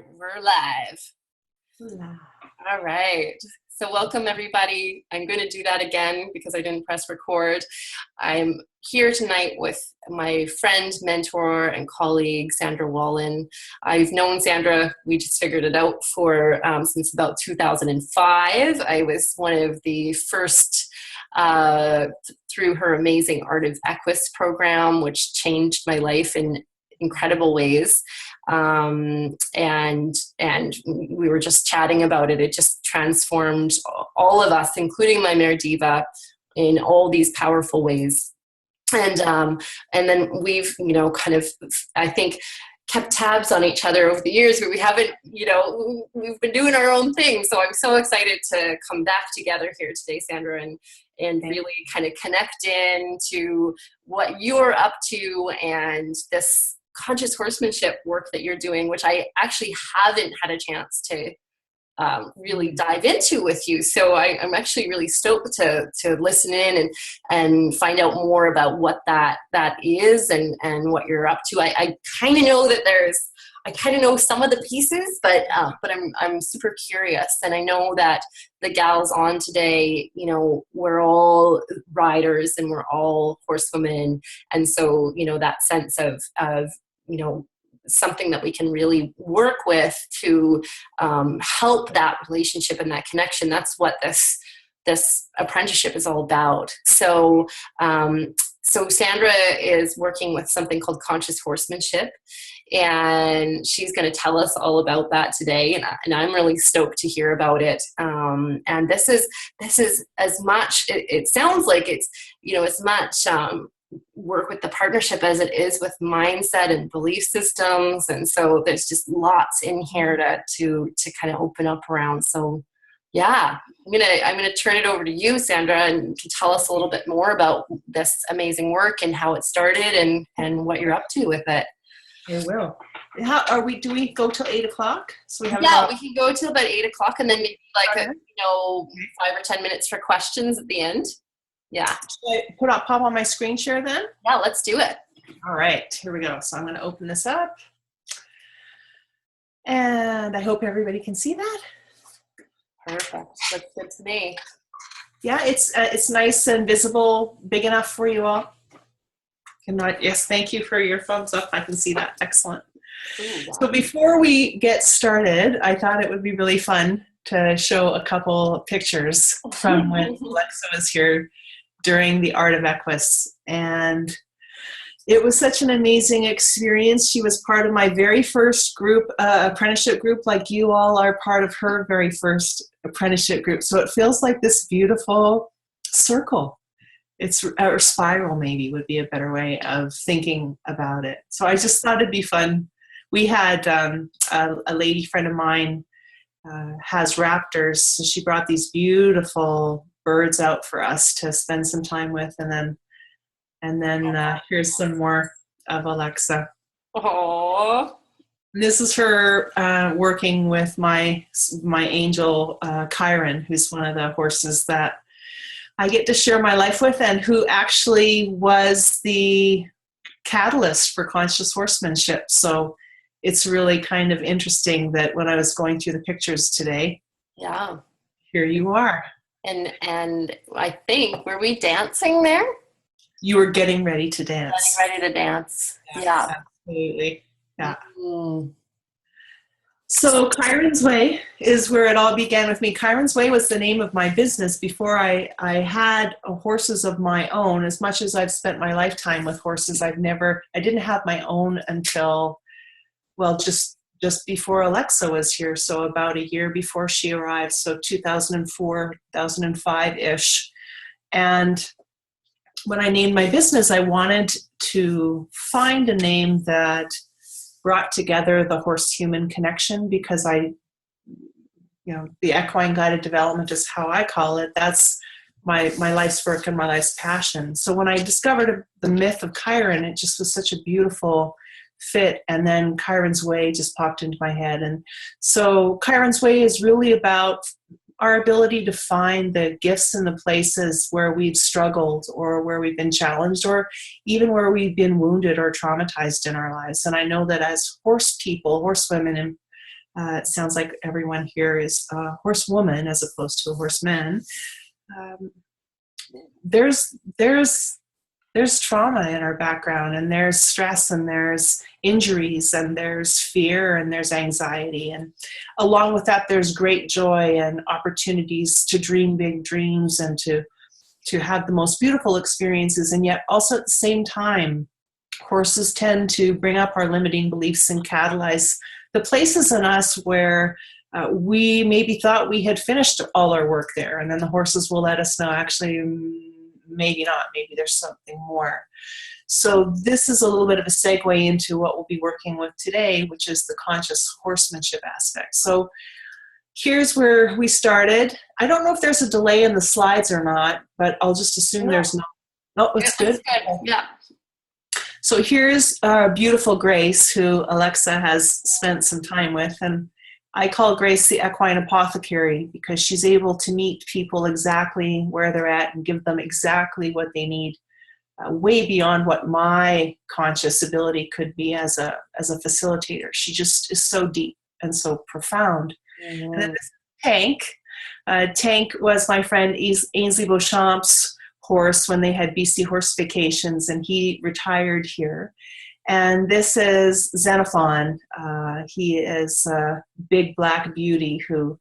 We're live. Hola. All right. So welcome everybody. I'm going to do that again because I didn't press record. I'm here tonight with my friend, mentor, and colleague, Sandra Wallin. I've known Sandra, we just figured it out, for since about 2005. I was one of the first through her amazing Art of Equus program, which changed my life in incredible ways. And we were just chatting about it. It just transformed all of us, including my Mare Diva, in all these powerful ways. And then we've, kind of, I think, kept tabs on each other over the years, but we haven't, we've been doing our own thing. So I'm so excited to come back together here today, Sandra, and really kind of connect in to what you're up to and this conscious horsemanship work that you're doing, which I actually haven't had a chance to really dive into with you. So I'm actually really stoked to listen in and find out more about what that is and what you're up to. I kind of know that I kind of know some of the pieces, but I'm super curious. And I know that the gals on today, we're all riders and we're all horsewomen. And so, that sense of something that we can really work with to help that relationship and that connection. That's what this apprenticeship is all about. So Sandra is working with something called conscious horsemanship, and she's going to tell us all about that today. And I'm really stoked to hear about it. And this is as much. It sounds like it's as much work with the partnership as it is with mindset and belief systems. And so there's just lots in here to kind of open up around. So yeah, I'm gonna turn it over to you, Sandra, and you can tell us a little bit more about this amazing work and how it started and what you're up to with it. I will. Do we go till 8:00? So we can go till about 8:00 and then maybe 5 or 10 minutes for questions at the end. Yeah. Should I pop on my screen share then? Yeah, let's do it. All right, here we go. So I'm going to open this up. And I hope everybody can see that. Perfect. Looks good to me. Yeah, it's nice and visible, big enough for you all. Yes, thank you for your thumbs up. I can see that. Excellent. Ooh, wow. So before we get started, I thought it would be really fun to show a couple pictures from when Alexa was here during the Art of Equus. And it was such an amazing experience. She was part of my very first group, apprenticeship group, like you all are part of her very first apprenticeship group. So it feels like this beautiful circle. Or spiral maybe would be a better way of thinking about it. So I just thought it'd be fun. We had a lady friend of mine has raptors, so she brought these beautiful birds out for us to spend some time with, and then here's some more of Alexa. Aww. This is her working with my angel Chiron, who's one of the horses that I get to share my life with, and who actually was the catalyst for conscious horsemanship. So it's really kind of interesting that when I was going through the pictures today, here you are. And I think, were we dancing there? You were getting ready to dance. Getting ready to dance. Yeah. Absolutely. Yeah. Mm. So Chiron's Way is where it all began with me. Chiron's Way was the name of my business before I had horses of my own. As much as I've spent my lifetime with horses, I didn't have my own until, just before Alexa was here. So about a year before she arrived. So 2004, 2005-ish. And when I named my business, I wanted to find a name that brought together the horse-human connection, because the equine guided development is how I call it. That's my life's work and my life's passion. So when I discovered the myth of Chiron, it just was such a beautiful fit. And then Chiron's Way just popped into my head. And so Chiron's Way is really about our ability to find the gifts in the places where we've struggled or where we've been challenged or even where we've been wounded or traumatized in our lives. And I know that as horse people, horsewomen It sounds like everyone here is a horsewoman as opposed to a horseman. There's trauma in our background, and there's stress, and there's injuries, and there's fear, and there's anxiety. And along with that, there's great joy and opportunities to dream big dreams and to have the most beautiful experiences. And yet also at the same time, horses tend to bring up our limiting beliefs and catalyze the places in us where we maybe thought we had finished all our work there. And then the horses will let us know, actually, maybe not, maybe there's something more. So this is a little bit of a segue into what we'll be working with today, which is the conscious horsemanship aspect. So here's where we started. I don't know if there's a delay in the slides or not, but I'll just assume there's not. Oh, it's good. Yeah. So here's beautiful Grace, who Alexa has spent some time with. And I call Grace the equine apothecary because she's able to meet people exactly where they're at and give them exactly what they need, way beyond what my conscious ability could be as a facilitator. She just is so deep and so profound. Mm-hmm. And then this Tank. Tank was my friend Ainsley Beauchamp's horse when they had BC Horse Vacations, and he retired here. And this is Xenophon. He is a big black beauty who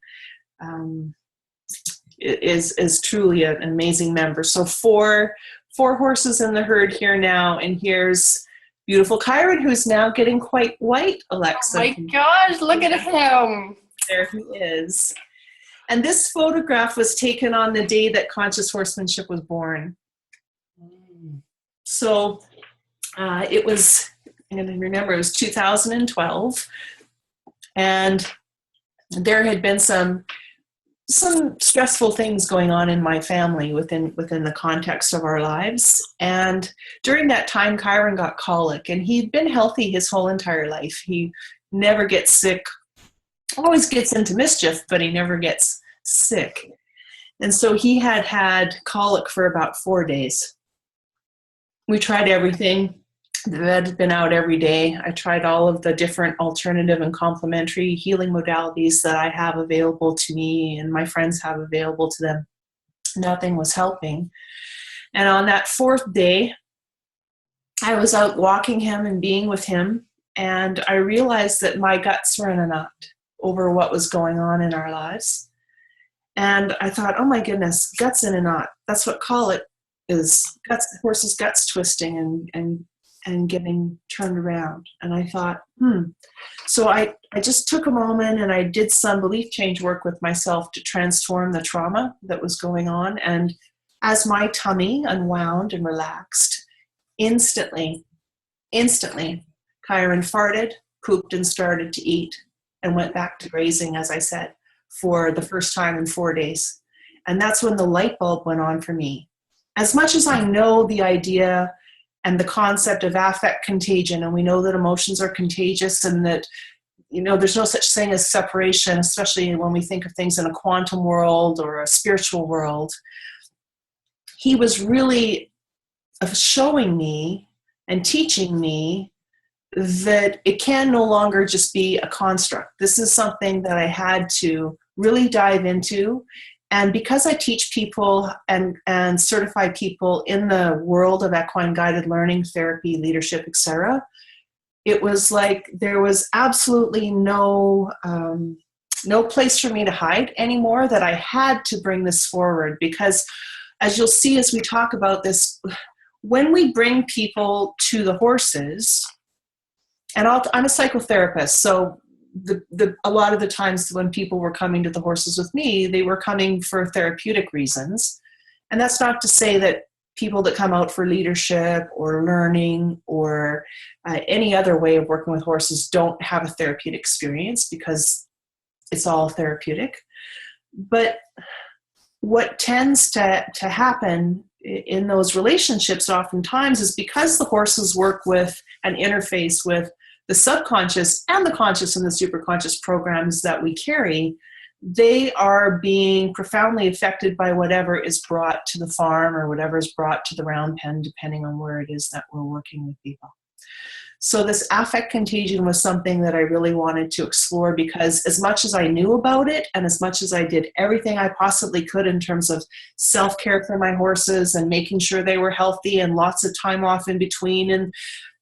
is truly an amazing member. So four horses in the herd here now, and here's beautiful Chiron, who's now getting quite white, Alexa. Oh my gosh, look at him. There he is. And this photograph was taken on the day that conscious horsemanship was born. So it was, and I remember it was 2012, and there had been some stressful things going on in my family within the context of our lives. And during that time, Chiron got colic, and he'd been healthy his whole entire life. He never gets sick, always gets into mischief, but he never gets sick. And so he had colic for about 4 days. We tried everything. The vet had been out every day. I tried all of the different alternative and complementary healing modalities that I have available to me and my friends have available to them. Nothing was helping. And on that 4th day, I was out walking him and being with him, and I realized that my guts were in a knot over what was going on in our lives. And I thought, oh my goodness, guts in a knot. That's what colic is. Horses' guts twisting and getting turned around. And I thought, So I just took a moment and I did some belief change work with myself to transform the trauma that was going on. And as my tummy unwound and relaxed, instantly, Chiron farted, pooped, and started to eat and went back to grazing, as I said, for the first time in 4 days. And that's when the light bulb went on for me. As much as I know the idea and the concept of affect contagion, and we know that emotions are contagious and that, there's no such thing as separation, especially when we think of things in a quantum world or a spiritual world, he was really showing me and teaching me that it can no longer just be a construct. This is something that I had to really dive into. And because I teach people and certify people in the world of equine guided learning, therapy, leadership, etc., it was like there was absolutely no place for me to hide anymore, that I had to bring this forward. Because as you'll see as we talk about this, when we bring people to the horses, and I'm a psychotherapist, so a lot of the times when people were coming to the horses with me, they were coming for therapeutic reasons. And that's not to say that people that come out for leadership or learning or any other way of working with horses don't have a therapeutic experience, because it's all therapeutic. But what tends to happen in those relationships oftentimes is because the horses work with and interface with the subconscious and the conscious and the superconscious programs that we carry, they are being profoundly affected by whatever is brought to the farm or whatever is brought to the round pen, depending on where it is that we're working with people. So this affect contagion was something that I really wanted to explore, because as much as I knew about it and as much as I did everything I possibly could in terms of self-care for my horses and making sure they were healthy and lots of time off in between and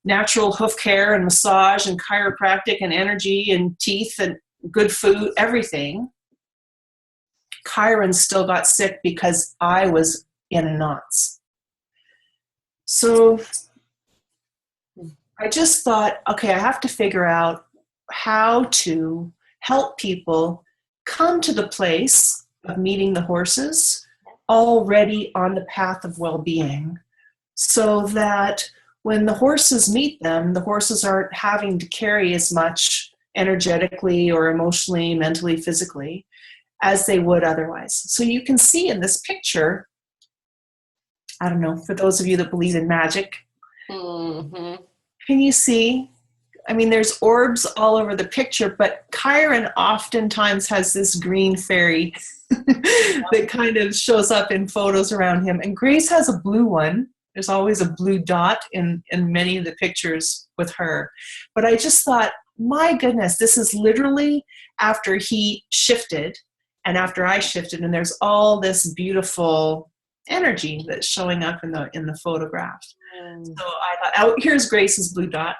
natural hoof care and massage and chiropractic and energy and teeth and good food, everything, Chiron still got sick because I was in knots. So I just thought, okay, I have to figure out how to help people come to the place of meeting the horses already on the path of well-being, so that when the horses meet them, the horses aren't having to carry as much energetically or emotionally, mentally, physically as they would otherwise. So you can see in this picture, I don't know, for those of you that believe in magic, can you see? I mean, there's orbs all over the picture, but Chiron oftentimes has this green fairy that kind of shows up in photos around him. And Grace has a blue one. There's always a blue dot in many of the pictures with her. But I just thought, my goodness, this is literally after he shifted and after I shifted, and there's all this beautiful energy that's showing up in the photograph. So I thought, oh, here's Grace's blue dot.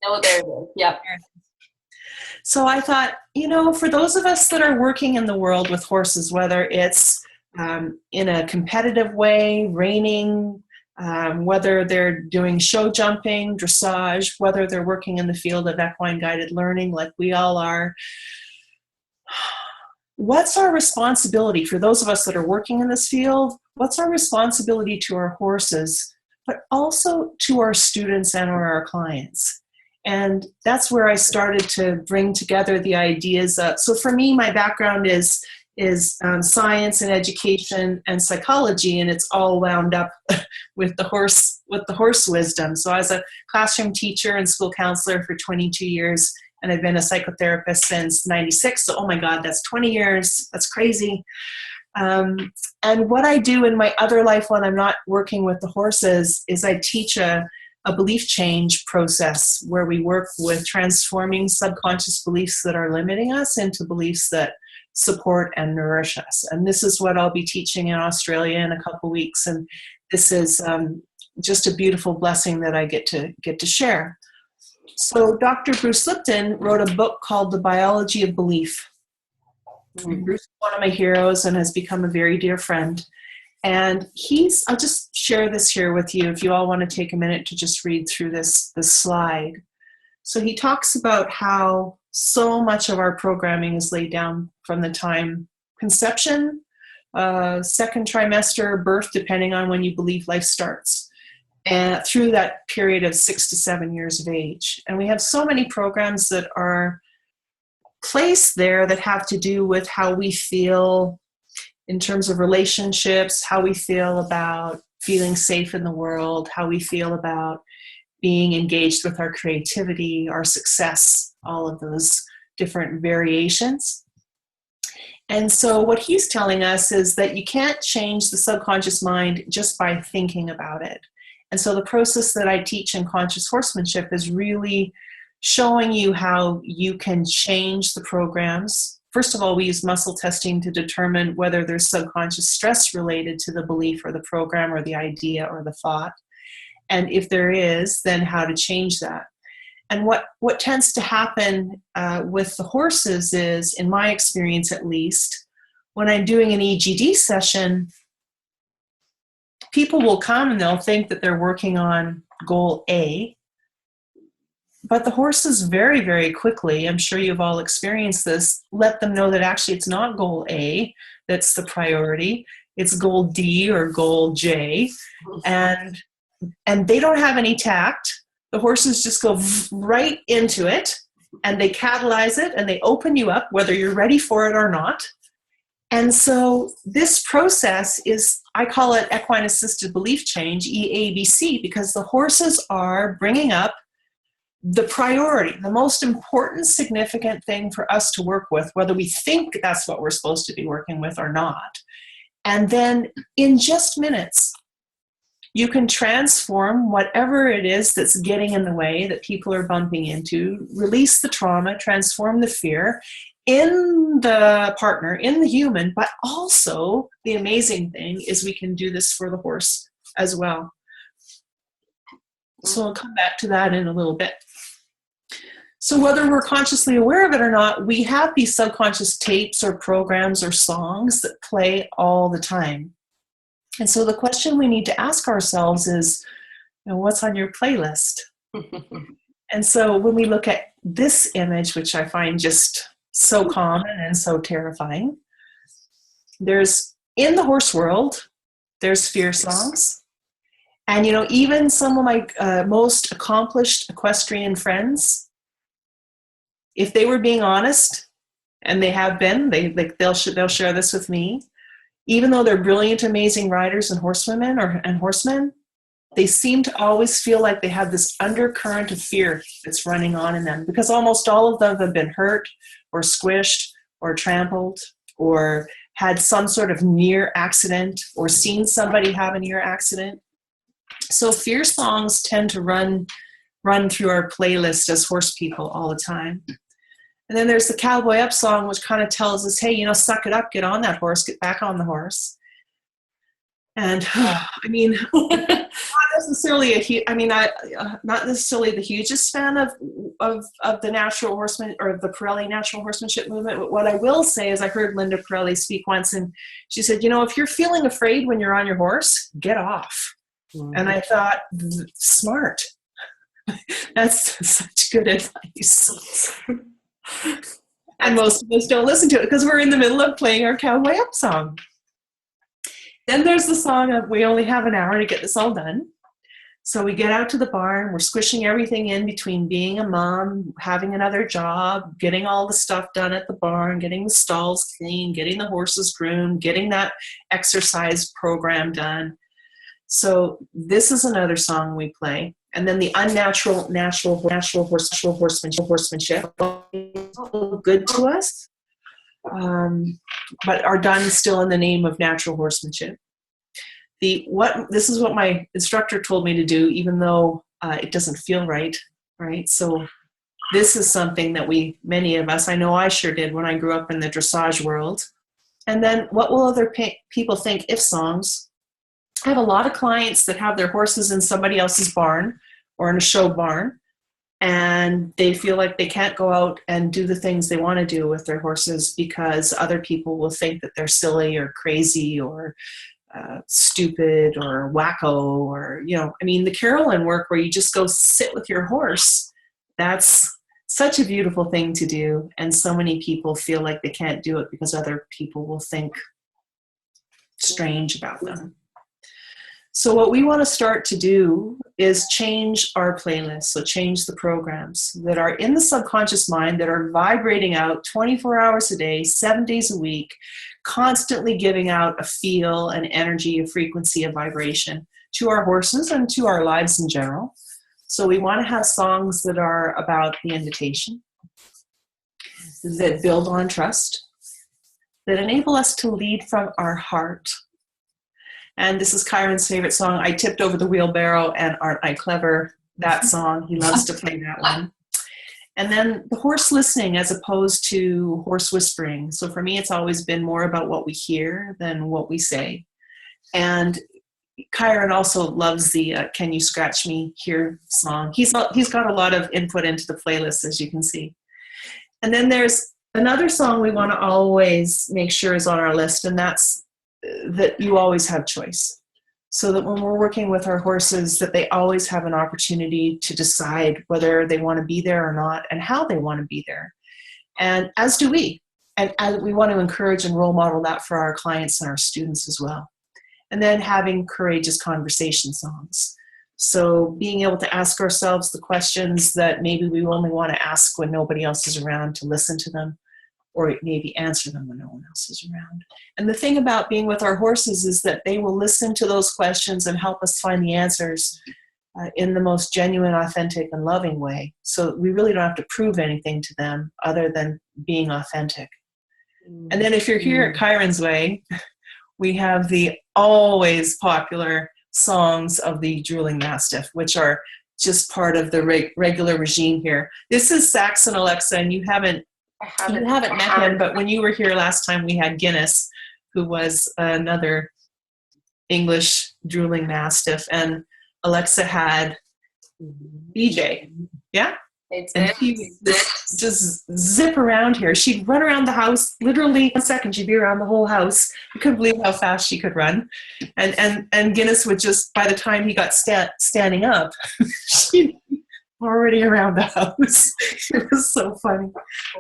Oh, there it is. Yep. So I thought, you know, for those of us that are working in the world with horses, whether it's in a competitive way, reining, whether they're doing show jumping, dressage, whether they're working in the field of equine guided learning like we all are, what's our responsibility for those of us that are working in this field? What's our responsibility to our horses, but also to our students and or our clients? And that's where I started to bring together the ideas. So for me, my background is science and education and psychology, and it's all wound up with the horse wisdom. So I was a classroom teacher and school counselor for 22 years, and I've been a psychotherapist since 96. So, oh my God, that's 20 years. That's crazy. And what I do in my other life when I'm not working with the horses is I teach a belief change process where we work with transforming subconscious beliefs that are limiting us into beliefs that support and nourish us. And this is what I'll be teaching in Australia in a couple weeks. And this is just a beautiful blessing that I get to share. So Dr. Bruce Lipton wrote a book called The Biology of Belief. Bruce is one of my heroes and has become a very dear friend. And I'll just share this here with you if you all want to take a minute to just read through this slide. So he talks about how so much of our programming is laid down from the time conception, second trimester, birth, depending on when you believe life starts, and through that period of 6 to 7 years of age. And we have so many programs that are placed there that have to do with how we feel in terms of relationships, how we feel about feeling safe in the world, how we feel about being engaged with our creativity, our success, all of those different variations. And so what he's telling us is that you can't change the subconscious mind just by thinking about it. And so the process that I teach in conscious horsemanship is really showing you how you can change the programs. First of all, we use muscle testing to determine whether there's subconscious stress related to the belief or the program or the idea or the thought. And if there is, then how to change that. And what tends to happen with the horses is, in my experience at least, when I'm doing an EGD session, people will come and they'll think that they're working on goal A, but the horses very, very quickly, I'm sure you've all experienced this, let them know that actually it's not goal A that's the priority, it's goal D or goal J, and they don't have any tact. The horses just go right into it, and they catalyze it, and they open you up, whether you're ready for it or not. And so this process is, I call it equine-assisted belief change, EABC, because the horses are bringing up the priority, the most important, significant thing for us to work with, whether we think that's what we're supposed to be working with or not. And then in just minutes, You can transform whatever it is that's getting in the way that people are bumping into, release the trauma, transform the fear in the partner, in the human, but also the amazing thing is we can do this for the horse as well. So I'll come back to that in a little bit. So whether we're consciously aware of it or not, we have these subconscious tapes or programs or songs that play all the time. And so the question we need to ask ourselves is, what's on your playlist? And so when we look at this image, which I find just so common and so terrifying, there's, in the horse world, there's fear songs. And, even some of my most accomplished equestrian friends, if they were being honest, and they have been, they'll share this with me, even though they're brilliant, amazing riders and horsewomen and horsemen, they seem to always feel like they have this undercurrent of fear that's running on in them, because almost all of them have been hurt or squished or trampled or had some sort of near accident or seen somebody have a near accident. So fear songs tend to run through our playlist as horse people all the time. And then there's the Cowboy Up song, which kind of tells us, hey, suck it up, get on that horse, get back on the horse. And not necessarily not necessarily the hugest fan of the natural horseman or the Pirelli natural horsemanship movement. But what I will say is I heard Linda Pirelli speak once, and she said, if you're feeling afraid when you're on your horse, get off. Mm-hmm. And I thought, smart. That's such good advice. And most of us don't listen to it because we're in the middle of playing our Cowboy Up song. Then there's the song of we only have an hour to get this all done. So we get out to the barn, we're squishing everything in between being a mom, having another job, getting all the stuff done at the barn, getting the stalls clean, getting the horses groomed, getting that exercise program done. So this is another song we play. And then the unnatural, natural horsemanship, good to us, but are done still in the name of natural horsemanship. This is what my instructor told me to do, even though it doesn't feel right? So this is something that many of us, I know I sure did when I grew up in the dressage world. And then what will other people think if songs? I have a lot of clients that have their horses in somebody else's barn or in a show barn, and they feel like they can't go out and do the things they want to do with their horses because other people will think that they're silly or crazy or stupid or wacko or, the Carolyn work where you just go sit with your horse. That's such a beautiful thing to do. And so many people feel like they can't do it because other people will think strange about them. So what we want to start to do is change our playlist. So change the programs that are in the subconscious mind that are vibrating out 24 hours a day, 7 days a week, constantly giving out a feel, an energy, a frequency, a vibration to our horses and to our lives in general. So we want to have songs that are about the invitation, that build on trust, that enable us to lead from our heart. And this is Kyron's favorite song, I Tipped Over the Wheelbarrow, and Aren't I Clever? That song, he loves to play that one. And then the horse listening as opposed to horse whispering. So for me, it's always been more about what we hear than what we say. And Kyron also loves the Can You Scratch Me Here song. He's got a lot of input into the playlist, as you can see. And then there's another song we want to always make sure is on our list, and that's that you always have choice. So that when we're working with our horses, that they always have an opportunity to decide whether they want to be there or not and how they want to be there. And as do we. And we want to encourage and role model that for our clients and our students as well. And then having courageous conversation songs. So being able to ask ourselves the questions that maybe we only want to ask when nobody else is around to listen to them, or maybe answer them when no one else is around. And the thing about being with our horses is that they will listen to those questions and help us find the answers in the most genuine, authentic, and loving way. So we really don't have to prove anything to them other than being authentic. And then if you're here at Kyron's Way, we have the always popular songs of the drooling mastiff, which are just part of the regular regime here. This is Saxon Alexa, and you haven't met him, but when you were here last time, we had Guinness, who was another English drooling mastiff, and Alexa had BJ. Yeah? And she would just zip around here. She'd run around the house, literally 1 second, she'd be around the whole house. I couldn't believe how fast she could run. And Guinness would just, by the time he got standing up, she'd be already around the house. It was so funny.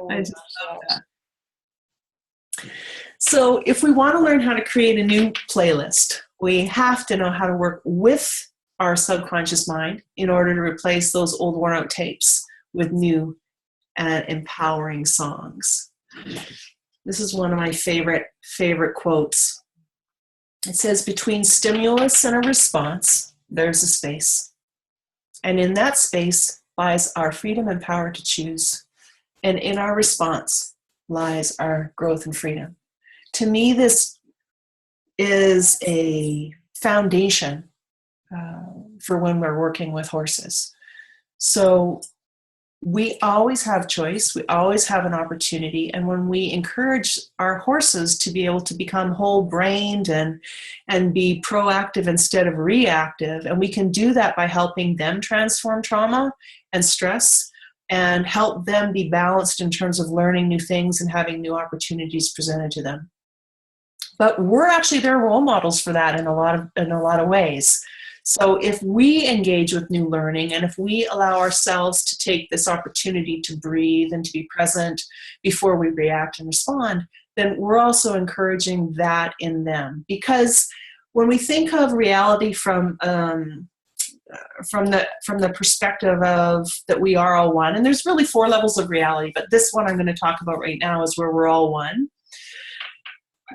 I just love that. So if we want to learn how to create a new playlist, we have to know how to work with our subconscious mind in order to replace those old worn out tapes with new and empowering songs. This is one of my favorite quotes. It says, between stimulus and a response, there's a space. And in that space lies our freedom and power to choose. And in our response lies our growth and freedom. To me, this is a foundation for when we're working with horses. So we always have choice, we always have an opportunity, and when we encourage our horses to be able to become whole-brained and be proactive instead of reactive, and we can do that by helping them transform trauma and stress and help them be balanced in terms of learning new things and having new opportunities presented to them. But we're actually their role models for that in a lot of ways. So if we engage with new learning, and if we allow ourselves to take this opportunity to breathe and to be present before we react and respond, then we're also encouraging that in them. Because when we think of reality from the perspective of that we are all one, and there's really 4 levels of reality, but this one I'm going to talk about right now is where we're all one.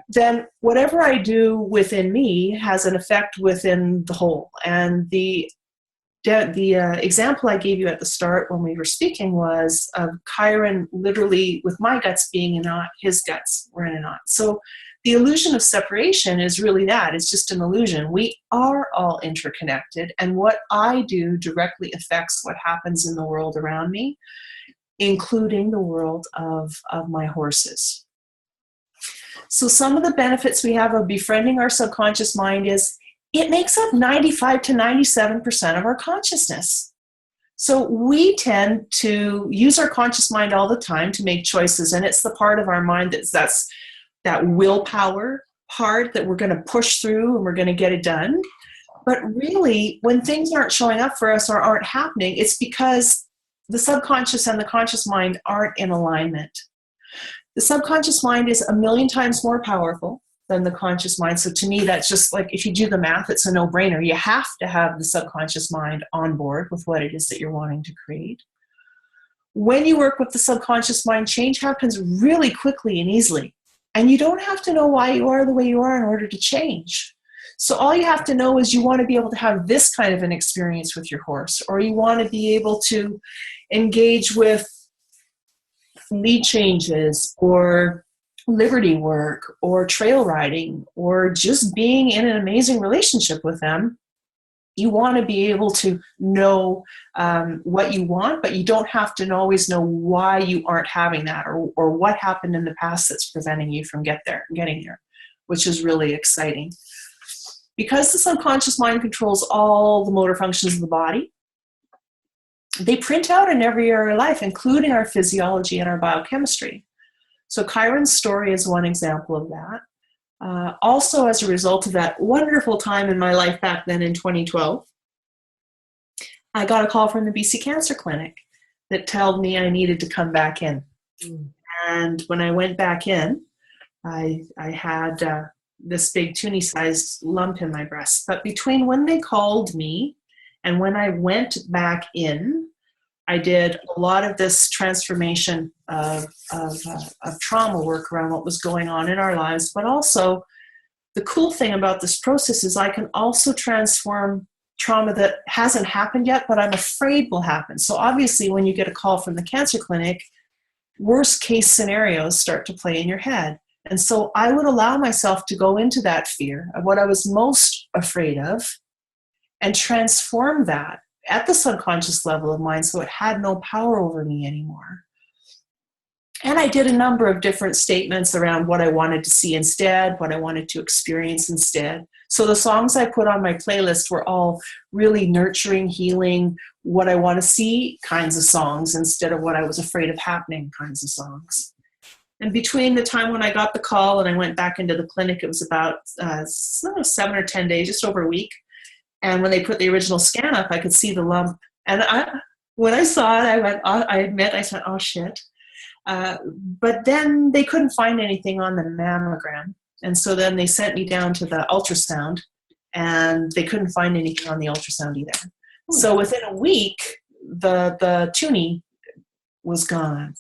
Then whatever I do within me has an effect within the whole. And the example I gave you at the start when we were speaking was of Chiron literally with my guts being in a knot, his guts were in a knot. So the illusion of separation is really that. It's just an illusion. We are all interconnected, and what I do directly affects what happens in the world around me, including the world of my horses. So some of the benefits we have of befriending our subconscious mind is it makes up 95 to 97% of our consciousness. So we tend to use our conscious mind all the time to make choices, and it's the part of our mind that's that willpower part that we're going to push through and we're going to get it done. But really, when things aren't showing up for us or aren't happening, it's because the subconscious and the conscious mind aren't in alignment. The subconscious mind is 1,000,000 times more powerful than the conscious mind. So to me, that's just like, if you do the math, it's a no-brainer. You have to have the subconscious mind on board with what it is that you're wanting to create. When you work with the subconscious mind, change happens really quickly and easily. And you don't have to know why you are the way you are in order to change. So all you have to know is you want to be able to have this kind of an experience with your horse, or you want to be able to engage with lead changes or liberty work or trail riding or just being in an amazing relationship with them. You want to be able to know what you want, but you don't have to always know why you aren't having that or what happened in the past that's preventing you from getting there, which is really exciting. Because the subconscious mind controls all the motor functions of the body, they print out in every area of life, including our physiology and our biochemistry. So Chiron's story is one example of that. Also, as a result of that wonderful time in my life back then in 2012, I got a call from the BC Cancer Clinic that told me I needed to come back in. And when I went back in, I had this big toonie-sized lump in my breast. But between when they called me and when I went back in, I did a lot of this transformation of trauma work around what was going on in our lives. But also, the cool thing about this process is I can also transform trauma that hasn't happened yet, but I'm afraid will happen. So obviously, when you get a call from the cancer clinic, worst case scenarios start to play in your head. And so I would allow myself to go into that fear of what I was most afraid of and transform that at the subconscious level of mine so it had no power over me anymore. And I did a number of different statements around what I wanted to see instead, what I wanted to experience instead. So the songs I put on my playlist were all really nurturing, healing, what I want to see kinds of songs instead of what I was afraid of happening kinds of songs. And between the time when I got the call and I went back into the clinic, it was about 7 or 10 days, just over a week. And when they put the original scan up, I could see the lump. And when I saw it, I said, oh shit. But then they couldn't find anything on the mammogram. And so then they sent me down to the ultrasound, and they couldn't find anything on the ultrasound either. So within a week, the tuning was gone.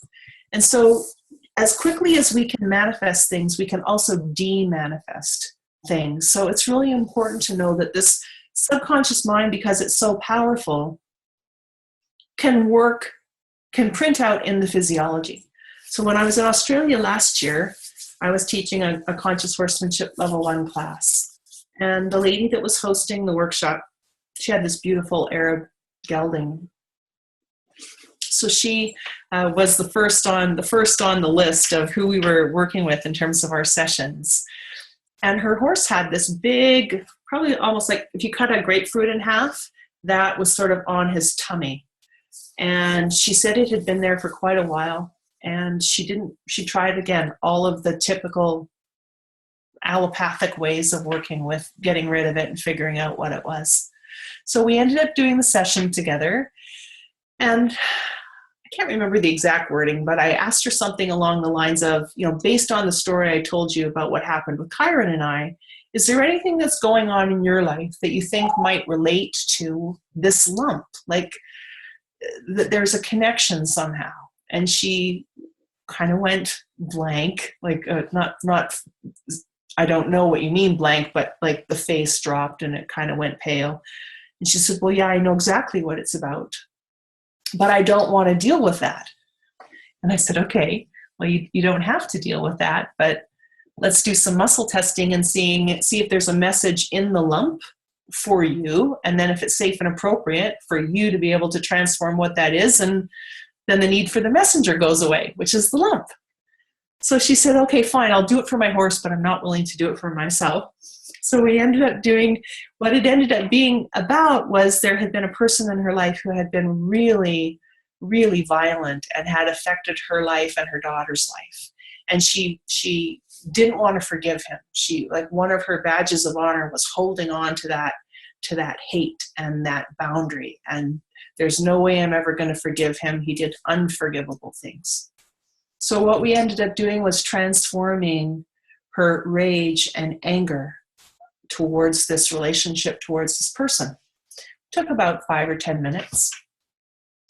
And so as quickly as we can manifest things, we can also de-manifest things. So it's really important to know that this subconscious mind, because it's so powerful, can print out in the physiology. So when I was in Australia last year, I was teaching a conscious horsemanship level 1 class. And the lady that was hosting the workshop, she had this beautiful Arab gelding. So she was the first on the list of who we were working with in terms of our sessions. And her horse had this big, probably almost like if you cut a grapefruit in half, that was sort of on his tummy. And she said it had been there for quite a while. And she tried again, all of the typical allopathic ways of working with getting rid of it and figuring out what it was. So we ended up doing the session together. And I can't remember the exact wording, but I asked her something along the lines of, based on the story I told you about what happened with Kyron and I, is there anything that's going on in your life that you think might relate to this lump? Like that there's a connection somehow. And she kind of went blank, like not, I don't know what you mean blank, but like the face dropped and it kind of went pale. And she said, well, yeah, I know exactly what it's about, but I don't want to deal with that. And I said, okay, well, you don't have to deal with that, but let's do some muscle testing and see if there's a message in the lump for you. And then if it's safe and appropriate for you to be able to transform what that is, and then the need for the messenger goes away, which is the lump. So she said, okay, fine, I'll do it for my horse, but I'm not willing to do it for myself. So we ended up doing, what it ended up being about was there had been a person in her life who had been really, really violent and had affected her life and her daughter's life. And she didn't want to forgive him. She, like, one of her badges of honor was holding on to that hate and that boundary. And there's no way I'm ever going to forgive him. He did unforgivable things. So what we ended up doing was transforming her rage and anger towards this relationship, towards this person. It took about 5 or 10 minutes.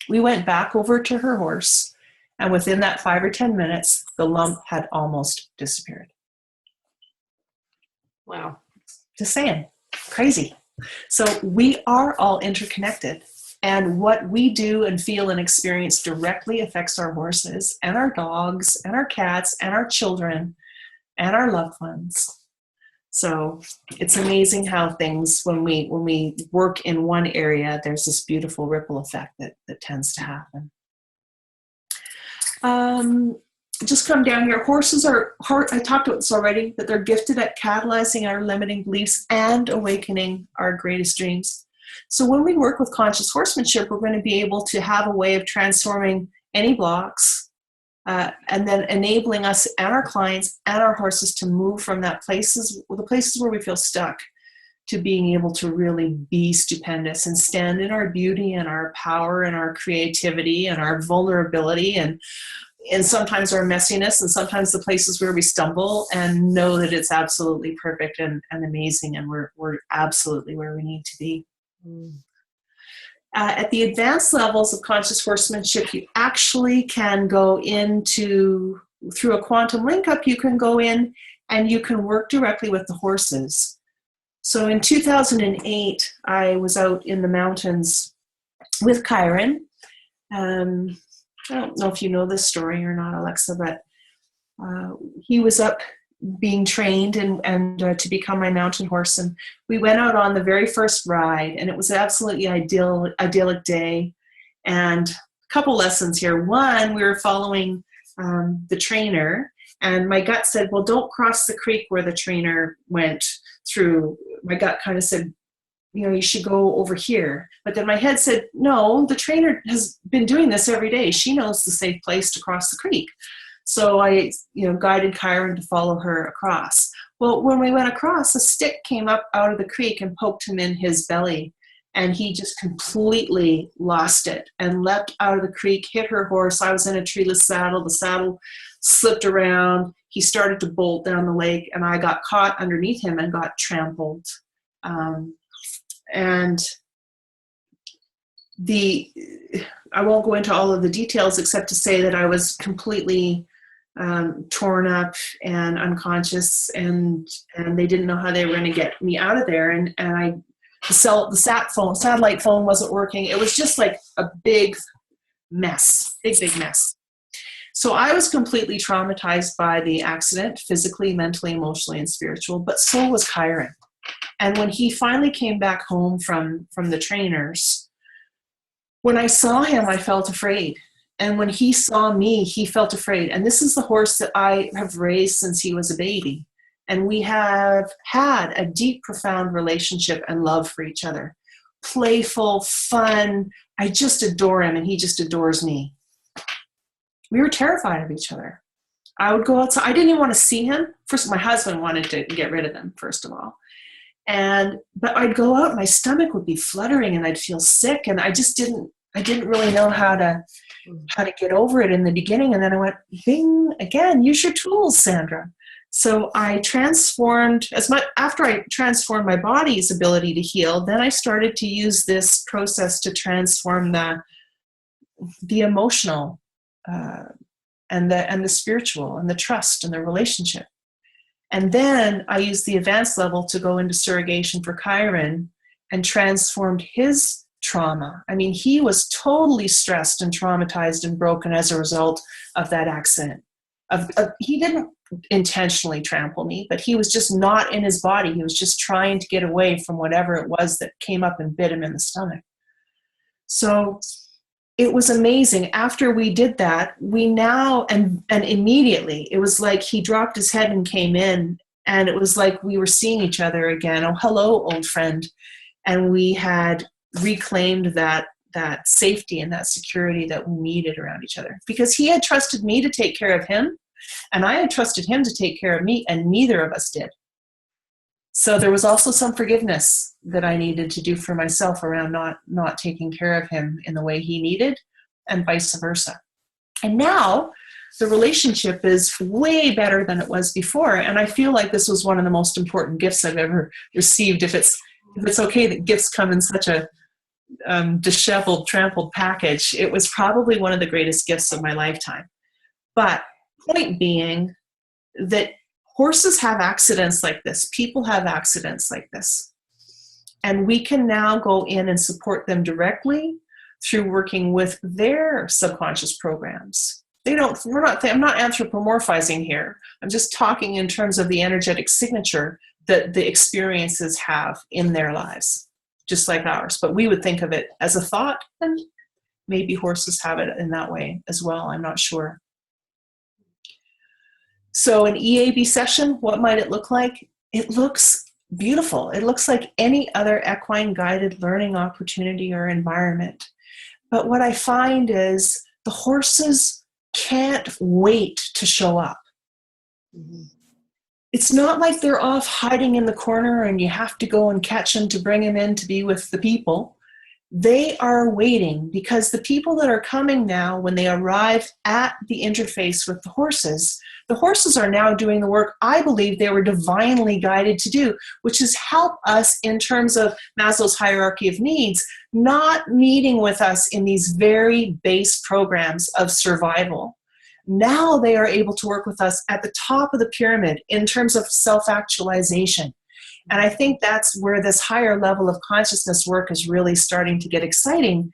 We went back over to her horse, and within that 5 or 10 minutes, the lump had almost disappeared. Wow. Just saying, crazy. So we are all interconnected. And what we do and feel and experience directly affects our horses and our dogs and our cats and our children and our loved ones. So it's amazing how things, when we work in one area, there's this beautiful ripple effect that tends to happen. Just come down here. Horses are, I talked about this already, that they're gifted at catalyzing our limiting beliefs and awakening our greatest dreams. So when we work with conscious horsemanship, we're going to be able to have a way of transforming any blocks and then enabling us and our clients and our horses to move from the places where we feel stuck to being able to really be stupendous and stand in our beauty and our power and our creativity and our vulnerability and sometimes our messiness and sometimes the places where we stumble, and know that it's absolutely perfect and amazing, and we're absolutely where we need to be. At the advanced levels of conscious horsemanship, you actually can go into, through a quantum link-up, you can go in and you can work directly with the horses. So in 2008, I was out in the mountains with Kyron. I don't know if you know this story or not, Alexa, but he was up being trained and to become my mountain horse. And we went out on the very first ride, and it was an absolutely idyllic day. And a couple lessons here. One, we were following the trainer, and my gut said, well, don't cross the creek where the trainer went through. My gut kind of said, you should go over here. But then my head said, no, the trainer has been doing this every day. She knows the safe place to cross the creek. So I, guided Kyron to follow her across. Well, when we went across, a stick came up out of the creek and poked him in his belly. And he just completely lost it and leapt out of the creek, hit her horse. I was in a treeless saddle. The saddle slipped around. He started to bolt down the lake, and I got caught underneath him and got trampled. And I won't go into all of the details except to say that I was completely torn up and unconscious, and they didn't know how they were going to get me out of there. And the satellite phone wasn't working. It was just like a big mess, big mess. So I was completely traumatized by the accident, physically, mentally, emotionally, and spiritual, but so was Kyron. And when he finally came back home from the trainers, when I saw him, I felt afraid. And when he saw me, he felt afraid. And this is the horse that I have raised since he was a baby. And we have had a deep, profound relationship and love for each other. Playful, fun. I just adore him, and he just adores me. We were terrified of each other. I would go outside. I didn't even want to see him. First, my husband wanted to get rid of him, first of all. But I'd go out, my stomach would be fluttering, and I'd feel sick, and I didn't really know how to get over it in the beginning. And then I went, bing, again, use your tools, Sandra. So I transformed, after I transformed my body's ability to heal, then I started to use this process to transform the emotional and the spiritual and the trust and the relationship. And then I used the advanced level to go into surrogation for Kyron and transformed his trauma. I mean, he was totally stressed and traumatized and broken as a result of that accident. He didn't intentionally trample me, but he was just not in his body. He was just trying to get away from whatever it was that came up and bit him in the stomach. So it was amazing. After we did that, we now, and immediately, it was like he dropped his head and came in, and it was like we were seeing each other again. Oh, hello, old friend. And we had reclaimed that safety and that security that we needed around each other, because he had trusted me to take care of him, and I had trusted him to take care of me, and neither of us did. So there was also some forgiveness that I needed to do for myself around not taking care of him in the way he needed, and vice versa. And now the relationship is way better than it was before, and I feel like this was one of the most important gifts I've ever received. If it's okay that gifts come in such a disheveled, trampled package, it was probably one of the greatest gifts of my lifetime. But point being that horses have accidents like this. People have accidents like this. And we can now go in and support them directly through working with their subconscious programs. I'm not anthropomorphizing here. I'm just talking in terms of the energetic signature that the experiences have in their lives, just like ours. But we would think of it as a thought, and maybe horses have it in that way as well. I'm not sure. So an EAB session, what might it look like? It looks beautiful. It looks like any other equine guided learning opportunity or environment. But what I find is the horses can't wait to show up. Mm-hmm. It's not like they're off hiding in the corner and you have to go and catch them to bring them in to be with the people. They are waiting, because the people that are coming now, when they arrive at the interface with the horses are now doing the work I believe they were divinely guided to do, which is help us in terms of Maslow's hierarchy of needs, not meeting with us in these very base programs of survival. Now they are able to work with us at the top of the pyramid in terms of self-actualization. And I think that's where this higher level of consciousness work is really starting to get exciting,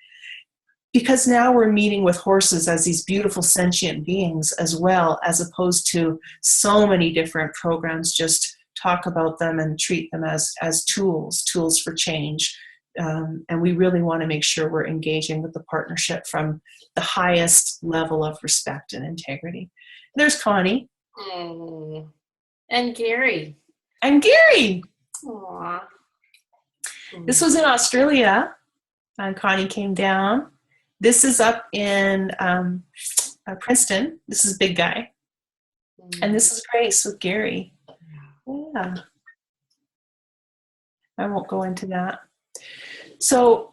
because now we're meeting with horses as these beautiful sentient beings as well, as opposed to so many different programs just talk about them and treat them as tools for change. And we really want to make sure we're engaging with the partnership from the highest level of respect and integrity. There's Connie. Oh, and Gary. And Gary. Aww. This was in Australia, and Connie came down. This is up in Princeton. This is Big Guy. And this is Grace with Gary. Yeah. I won't go into that. So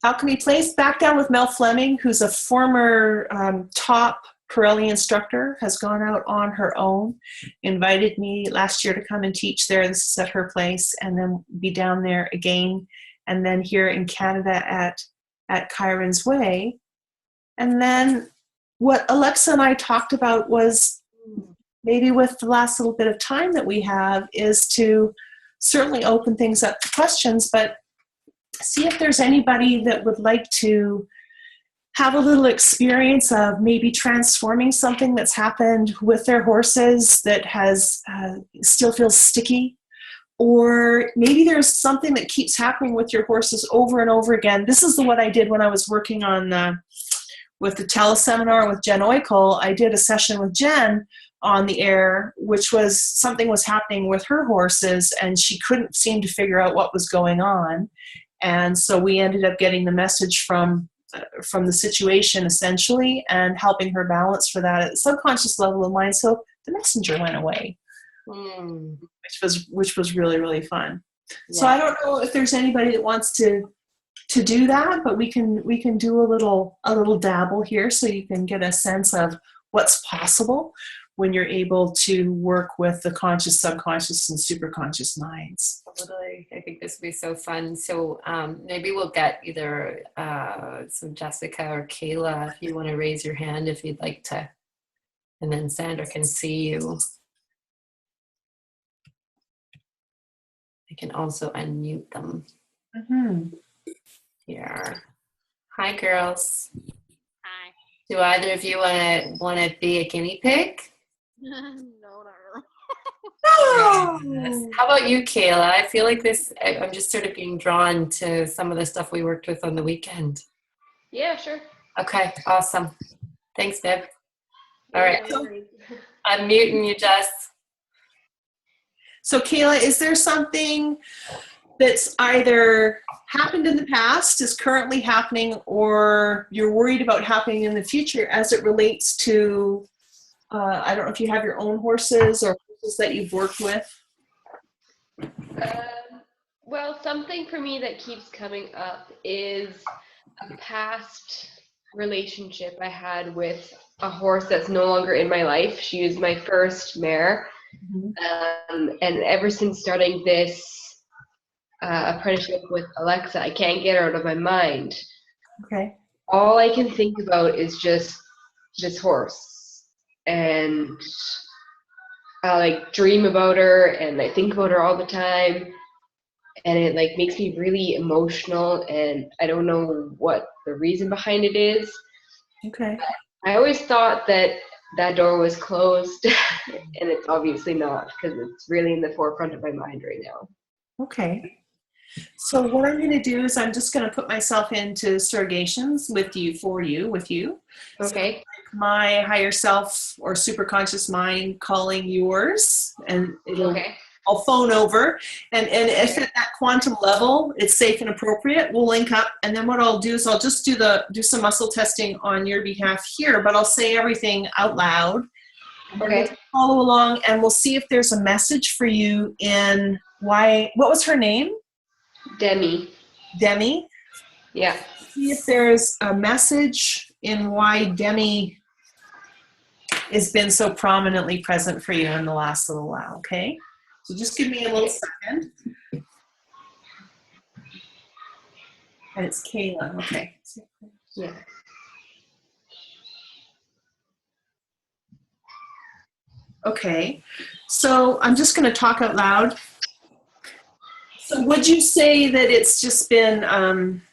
Alchemy Place, back down with Mel Fleming, who's a former top Pirelli instructor, has gone out on her own, invited me last year to come and teach there. This is at her place, and then be down there again, and then here in Canada at Chiron's Way. And then what Alexa and I talked about was, maybe with the last little bit of time that we have, is to certainly open things up to questions, but see if there's anybody that would like to have a little experience of maybe transforming something that's happened with their horses that has still feels sticky, or maybe there's something that keeps happening with your horses over and over again. This is what I did when I was working on with the teleseminar with Jen Oikel. I did a session with Jen on the air, which was something was happening with her horses, and she couldn't seem to figure out what was going on. And so we ended up getting the message from the situation, essentially, and helping her balance for that at the subconscious level of mind. So the messenger went away, which was really, really fun. Yeah. So I don't know if there's anybody that wants to do that, but we can do a little dabble here, so you can get a sense of what's possible when you're able to work with the conscious, subconscious, and superconscious minds. Totally. I think this would be so fun. So maybe we'll get either Jessica or Kayla, if you want to raise your hand, if you'd like to. And then Sandra can see you. I can also unmute them. Mm-hmm. Here. Hi, girls. Hi. Do either of you want to be a guinea pig? No, not really. Oh. How about you, Kayla? I feel like I'm just sort of being drawn to some of the stuff we worked with on the weekend. Yeah, sure. Okay, awesome. Thanks, Viv. All right. No, I'm muting you, Jess. So, Kayla, is there something that's either happened in the past, is currently happening, or you're worried about happening in the future as it relates to, I don't know if you have your own horses or horses that you've worked with? Well, something for me that keeps coming up is a past relationship I had with a horse that's no longer in my life. She was my first mare. Mm-hmm. And ever since starting this apprenticeship with Alexa, I can't get her out of my mind. Okay. All I can think about is just this horse. And I dream about her, and I think about her all the time, and it makes me really emotional, and I don't know what the reason behind it is. Okay. I always thought that door was closed, and it's obviously not, because it's really in the forefront of my mind right now. Okay. So what I'm going to do is I'm just going to put myself into surrogations with you. Okay. So my higher self or superconscious mind calling yours, and I'll phone over, and if at that quantum level it's safe and appropriate, we'll link up, and then what I'll do is I'll just do some muscle testing on your behalf here, but I'll say everything out loud. Okay. We'll follow along, and we'll see if there's a message for you in what was her name? Demi. Yeah. See if there's a message in why Demi has been so prominently present for you in the last little while, okay? So just give me a little second. And it's Kayla, okay. Yeah. Okay, so I'm just going to talk out loud. So would you say that it's just been,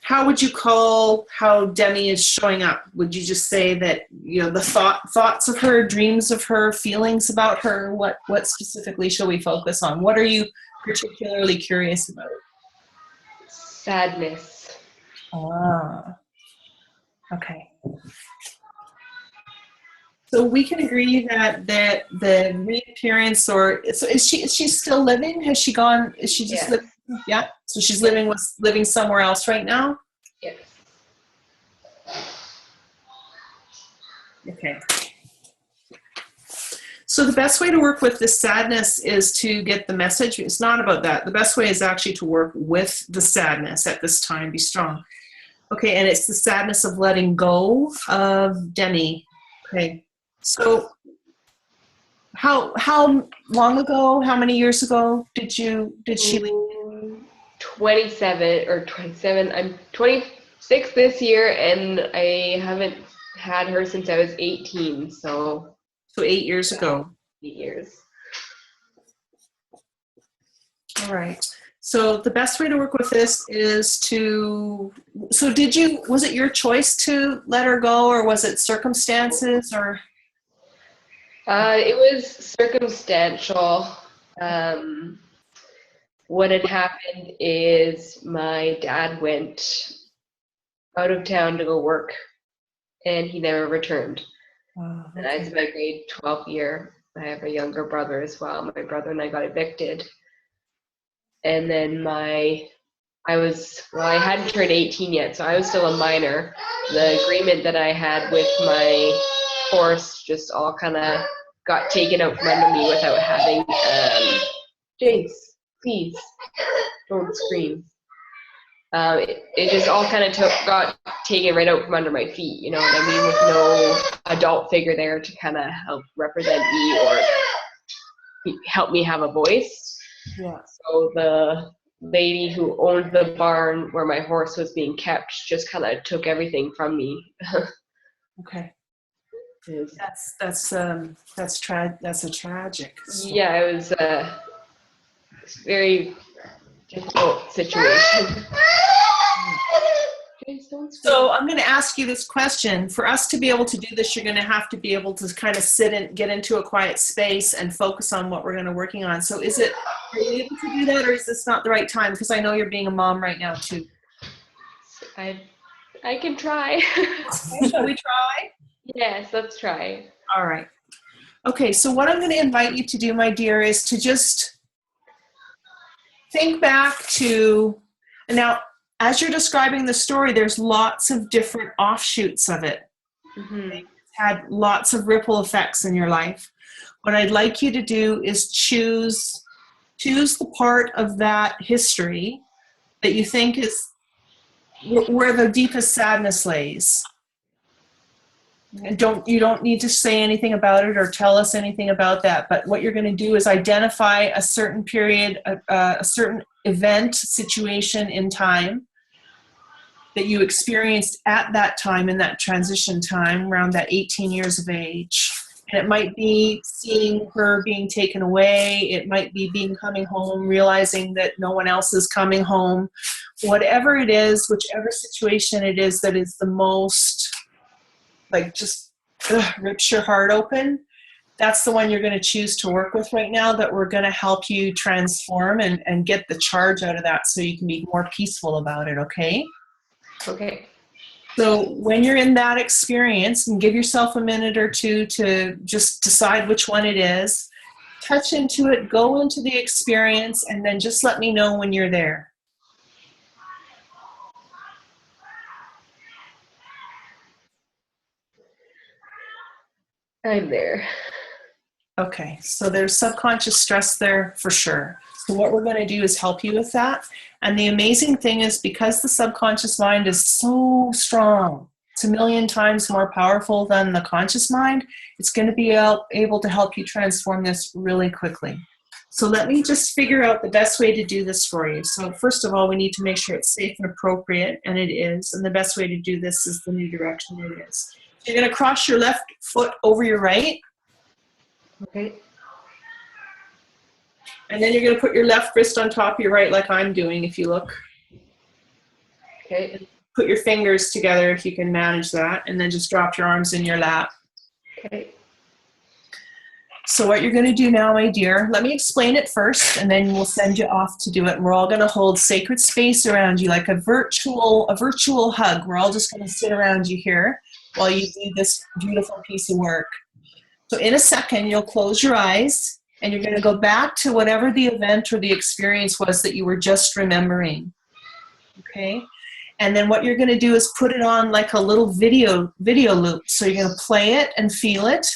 how would you call how Demi is showing up? Would you just say that, the thoughts of her, dreams of her, feelings about her, what specifically shall we focus on? What are you particularly curious about? Sadness. Ah, okay. So we can agree that the reappearance, so is she still living? Has she gone? Is she just living? Yeah. So she's living somewhere else right now. Yes. Okay. So the best way to work with this sadness is to get the message. It's not about that. The best way is actually to work with the sadness at this time. Be strong. Okay, and it's the sadness of letting go of Demi. Okay. So how long ago, how many years ago did she leave? 27. I'm 26 this year, and I haven't had her since I was 18. So 8 years ago. 8 years. All right. So the best way to work with this is was it your choice to let her go, or was it circumstances, or? It was circumstantial. What had happened is my dad went out of town to go work, and he never returned. Wow, okay. And I was in my grade 12 year. I have a younger brother as well. My brother and I got evicted. And then I hadn't turned 18 yet, so I was still a minor. The agreement that I had with my horse just all kind of got taken out from under me without having, Jace, please, don't scream. It just all kind of got taken right out from under my feet, you know what I mean, with no adult figure there to kind of help represent me or help me have a voice. Yeah. So the lady who owned the barn where my horse was being kept just kind of took everything from me. Okay. That's a tragic story. Yeah, it was a very difficult situation. So I'm going to ask you this question. For us to be able to do this, you're going to have to be able to kind of sit and get into a quiet space and focus on what we're going to be working on. So are you able to do that, or is this not the right time? Because I know you're being a mom right now too. I can try. Shall we try? Yes, let's try. All right. Okay, so what I'm going to invite you to do, my dear, is to just think back to, now, as you're describing the story, there's lots of different offshoots of it. Mm-hmm. It's had lots of ripple effects in your life. What I'd like you to do is choose the part of that history that you think is where the deepest sadness lays. And you don't need to say anything about it or tell us anything about that, but what you're going to do is identify a certain period, a certain event, situation in time that you experienced at that time, in that transition time, around that 18 years of age. And it might be seeing her being taken away. It might be coming home, realizing that no one else is coming home. Whatever it is, whichever situation it is that is the most, rips your heart open, that's the one you're going to choose to work with right now, that we're going to help you transform and get the charge out of that so you can be more peaceful about it, okay? Okay. So when you're in that experience, and give yourself a minute or two to just decide which one it is, touch into it, go into the experience, and then just let me know when you're there. I'm there. Okay, so there's subconscious stress there for sure. So what we're going to do is help you with that. And the amazing thing is, because the subconscious mind is so strong, it's 1,000,000 times more powerful than the conscious mind, it's going to be able to help you transform this really quickly. So let me just figure out the best way to do this for you. So first of all, we need to make sure it's safe and appropriate, and it is. And the best way to do this is the new direction it is. So you're going to cross your left foot over your right. Okay. And then you're going to put your left wrist on top of your right like I'm doing if you look. Okay. Put your fingers together if you can manage that, and then just drop your arms in your lap. Okay. So what you're going to do now, my dear, let me explain it first, and then we'll send you off to do it. And we're all going to hold sacred space around you like a virtual hug. We're all just going to sit around you here while you do this beautiful piece of work. So in a second, you'll close your eyes, and you're going to go back to whatever the event or the experience was that you were just remembering. Okay? And then what you're going to do is put it on like a little video loop. So you're going to play it and feel it.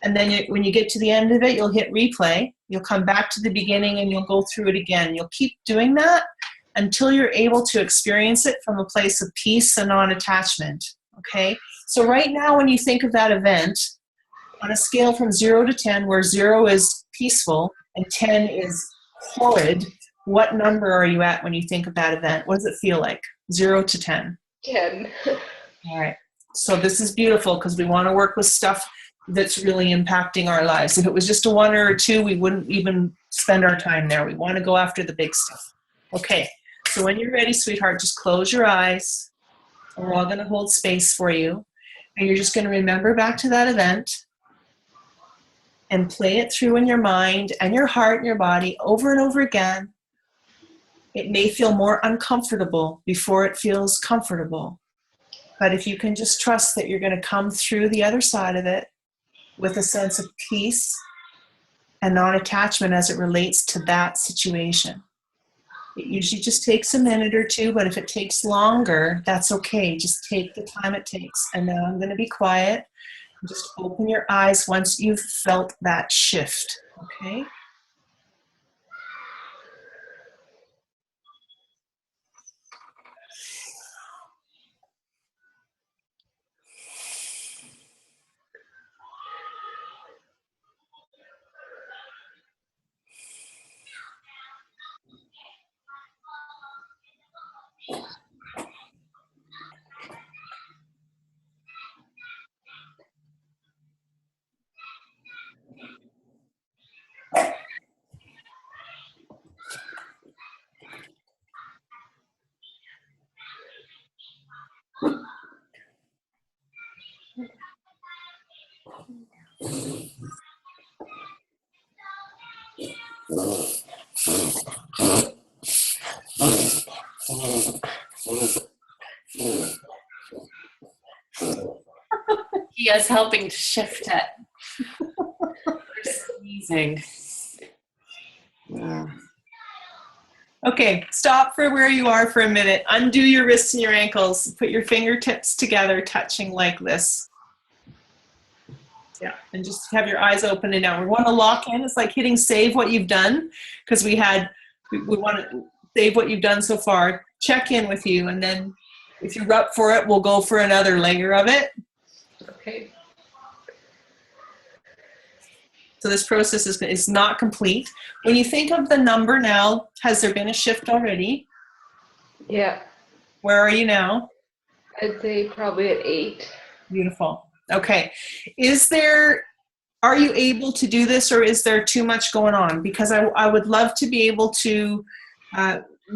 And then when you get to the end of it, you'll hit replay. You'll come back to the beginning and you'll go through it again. You'll keep doing that until you're able to experience it from a place of peace and non-attachment. Okay? So right now when you think of that event, on a scale from 0 to 10, where 0 is peaceful and 10 is horrid, what number are you at when you think of that event? What does it feel like? 0 to 10. 10. All right. So this is beautiful because we want to work with stuff that's really impacting our lives. If it was just a 1 or a 2, we wouldn't even spend our time there. We want to go after the big stuff. Okay. So when you're ready, sweetheart, just close your eyes. And we're all going to hold space for you. And you're just going to remember back to that event and play it through in your mind and your heart and your body over and over again. It may feel more uncomfortable before it feels comfortable. But if you can just trust that you're going to come through the other side of it with a sense of peace and non-attachment as it relates to that situation. It usually just takes a minute or two, but if it takes longer, that's okay. Just take the time it takes. And now I'm going to be quiet. Just open your eyes once you've felt that shift, okay? He is helping to shift it. We're sneezing. Yeah. Okay, stop for where you are for a minute. Undo your wrists and your ankles. Put your fingertips together, touching like this. Yeah, and just have your eyes open and down. We want to lock in. It's like hitting save what you've done, because we want to save what you've done so far. Check in with you, and then if you're up for it, we'll go for another layer of it. Okay. So this process is not complete. When you think of the number now, has there been a shift already? Yeah. Where are you now? I'd say probably at 8. Beautiful. Okay. Are you able to do this, or is there too much going on? Because I would love to be able to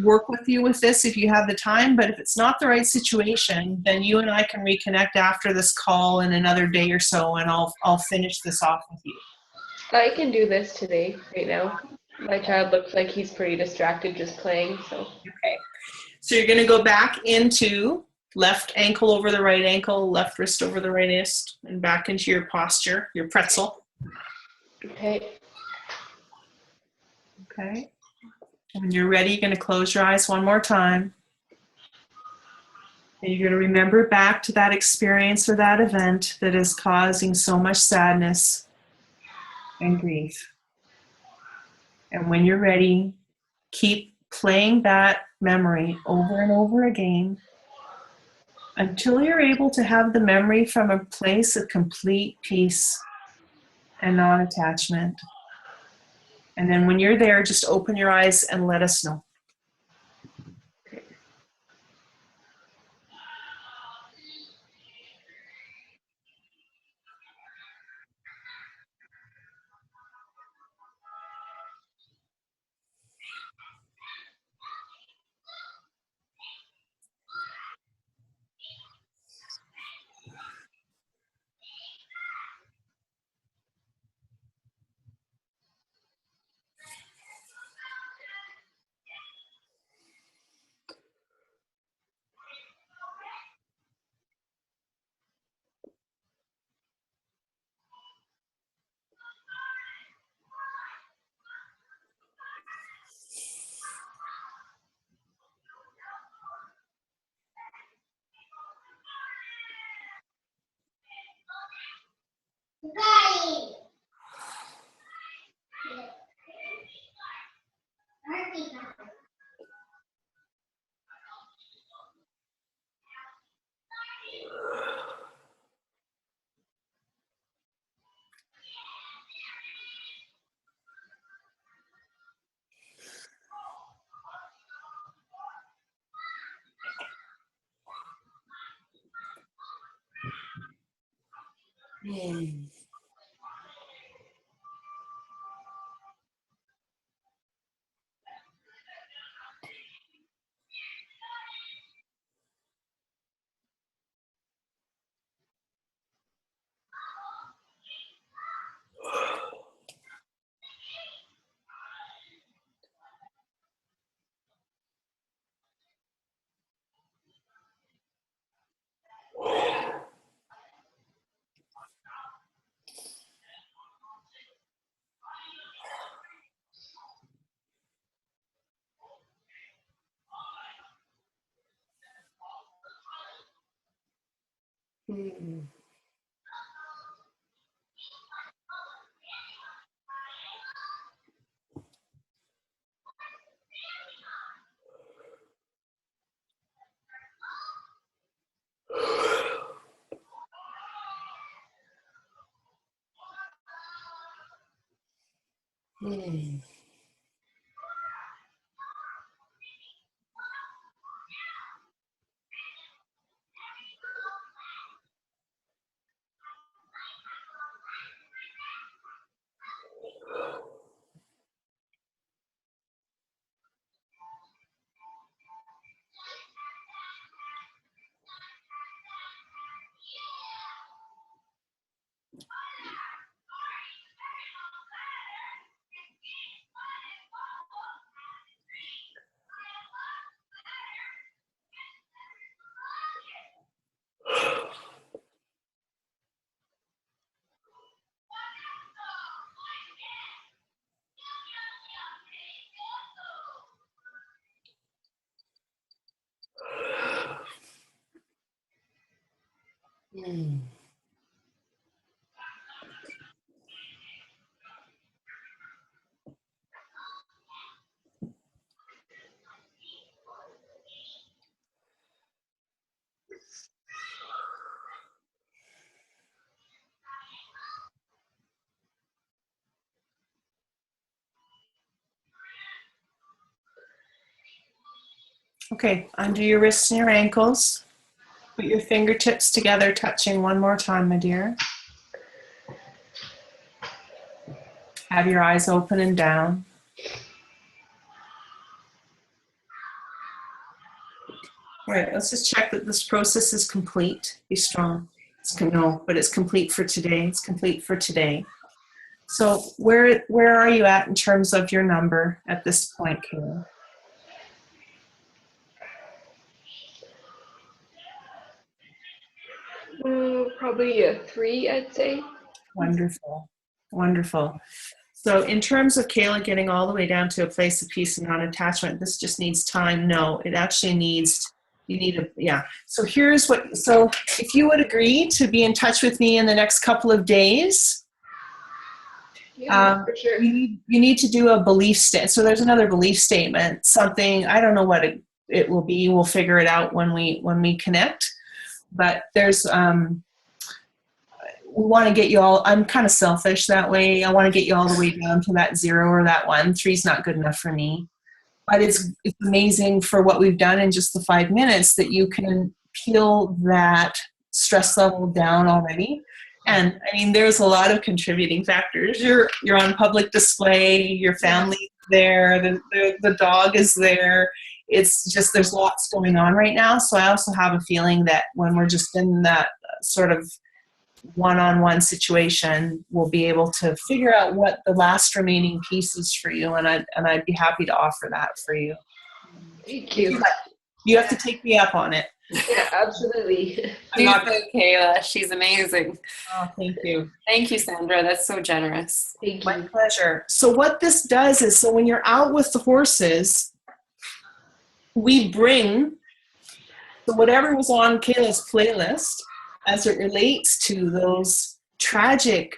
work with you with this if you have the time, but if it's not the right situation, then you and I can reconnect after this call in another day or so, and I'll finish this off with you. I can do this today, right now. My child looks like he's pretty distracted just playing, so. Okay. So you're going to go back into left ankle over the right ankle, left wrist over the right wrist, and back into your posture, your pretzel. Okay. Okay. When you're ready, you're going to close your eyes one more time. And you're going to remember back to that experience or that event that is causing so much sadness and grief. And when you're ready, keep playing that memory over and over again until you're able to have the memory from a place of complete peace and non-attachment. And then when you're there, just open your eyes and let us know. Mm. Mm. Mm. Mm. Okay, undo your wrists and your ankles. Put your fingertips together, touching one more time, my dear. Have your eyes open and down. All right, let's just check that this process is complete. Be strong. No, but it's complete for today. It's complete for today. So where are you at in terms of your number at this point, Kayla? Probably a 3, I'd say. Wonderful. Wonderful. So in terms of Kayla getting all the way down to a place of peace and non-attachment, this just needs time. No, it actually needs, yeah. So so if you would agree to be in touch with me in the next couple of days, Yeah, for sure. you need to do a belief statement. So there's another belief statement, something, I don't know what it will be. We'll figure it out when we connect. But there's, we want to get you all, I'm kind of selfish that way. I want to get you all the way down to that 0 or that 1. 3's not good enough for me. But it's amazing for what we've done in just the 5 minutes that you can peel that stress level down already. And I mean, there's a lot of contributing factors. You're on public display, your family's there, the dog is there. It's just, there's lots going on right now. So I also have a feeling that when we're just in that sort of one-on-one situation, we'll be able to figure out what the last remaining piece is for you, and I'd be happy to offer that for you. Thank you. You have to take me up on it. Yeah, absolutely. Do so, Kayla. She's amazing. Oh, thank you. Thank you, Sandra. That's so generous. Thank My you. pleasure. So what this does is, so when you're out with the horses, we bring, so whatever was on Kayla's playlist as it relates to those tragic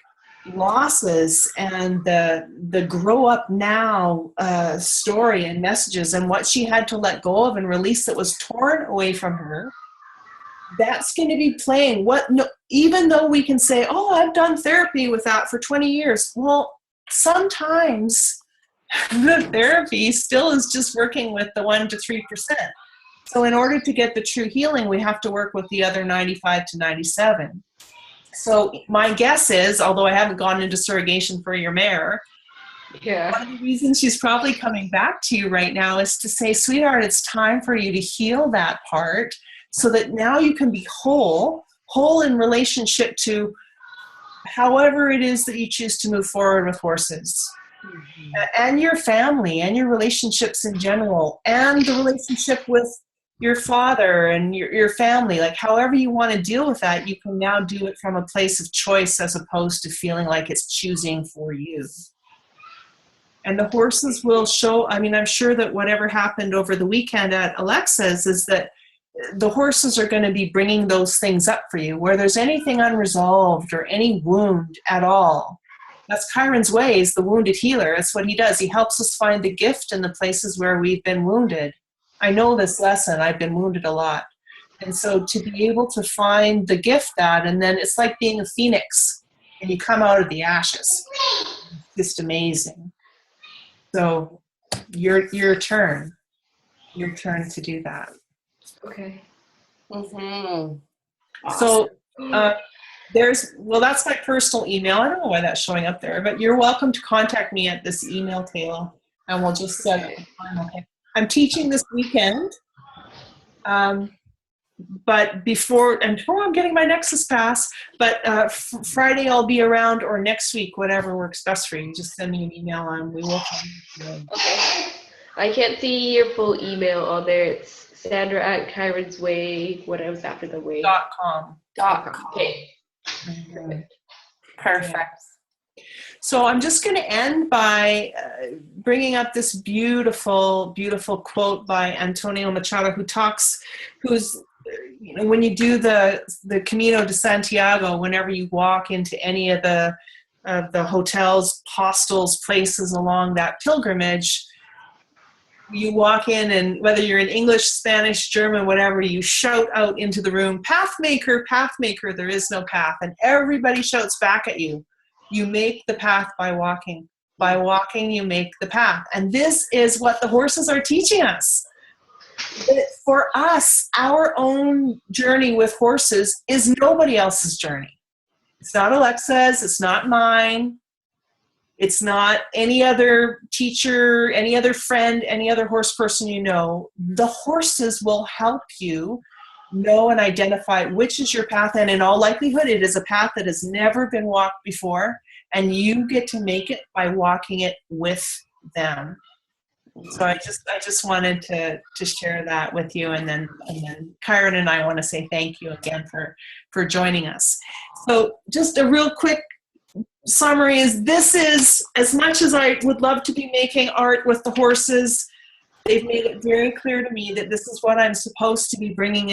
losses and the grow up now story and messages and what she had to let go of and release that was torn away from her, that's going to be playing. Even though we can say, oh, I've done therapy with that for 20 years. Well, sometimes the therapy still is just working with the 1 to 3%. So in order to get the true healing, we have to work with the other 95 to 97. So my guess is, although I haven't gone into surrogation for your mare, Yeah. one of the reasons she's probably coming back to you right now is to say, sweetheart, it's time for you to heal that part so that now you can be whole in relationship to however it is that you choose to move forward with horses. Mm-hmm. And your family and your relationships in general and the relationship with your father and your family. Like however you want to deal with that, you can now do it from a place of choice as opposed to feeling like it's choosing for you. And the horses will show, I mean, I'm sure that whatever happened over the weekend at Alexa's is that the horses are going to be bringing those things up for you. Where there's anything unresolved or any wound at all, that's Chiron's way. He's the wounded healer. That's what he does. He helps us find the gift in the places where we've been wounded. I know this lesson. I've been wounded a lot. And so to be able to find the gift that, and then it's like being a phoenix and you come out of the ashes. It's just amazing. So your turn to do that. Okay. Mm-hmm. So that's my personal email. I don't know why that's showing up there, but you're welcome to contact me at this email, Taylor, and we'll just set up a time. Okay. I'm teaching this weekend, but tomorrow I'm getting my Nexus Pass, but Friday I'll be around, or next week, whatever works best for you. Just send me an email and we will come. Okay. I can't see your full email on there. It's Sandra at Chirons Way. What was after the way? .com. Okay. Perfect. So I'm just going to end by bringing up this beautiful, beautiful quote by Antonio Machado, when you do the Camino de Santiago, whenever you walk into any of the hotels, hostels, places along that pilgrimage, you walk in, and whether you're in English, Spanish, German, whatever, you shout out into the room, "Path maker, path maker, there is no path." And everybody shouts back at you. You make the path by walking. By walking, you make the path. And this is what the horses are teaching us. That for us, our own journey with horses is nobody else's journey. It's not Alexa's, it's not mine. It's not any other teacher, any other friend, any other horse person you know. The horses will help you know and identify which is your path, and in all likelihood, it is a path that has never been walked before, and you get to make it by walking it with them. So I just wanted to share that with you, and then Chiron and I want to say thank you again for joining us. So just a real quick summary is, this is, as much as I would love to be making art with the horses, they've made it very clear to me that this is what I'm supposed to be bringing